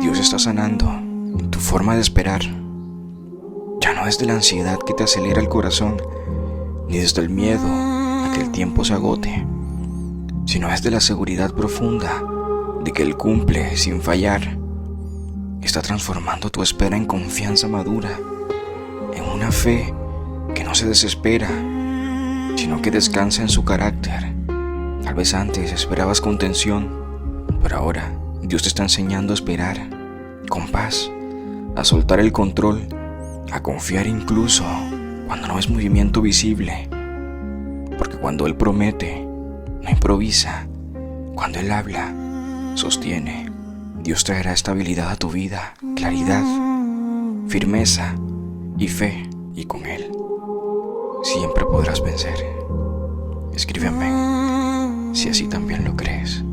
Dios está sanando en tu forma de esperar. Ya no es de la ansiedad que te acelera el corazón, ni desde el miedo a que el tiempo se agote, sino es de la seguridad profunda de que Él cumple sin fallar. Está transformando tu espera en confianza madura, en una fe que no se desespera, sino que descansa en su carácter. Tal vez antes esperabas con tensión, pero ahora Dios te está enseñando a esperar con paz, a soltar el control, a confiar incluso cuando no ves movimiento visible. Porque cuando Él promete, no improvisa. Cuando Él habla, sostiene. Dios traerá estabilidad a tu vida, claridad, firmeza y fe, y con Él siempre podrás vencer. Escríbeme si así también lo crees.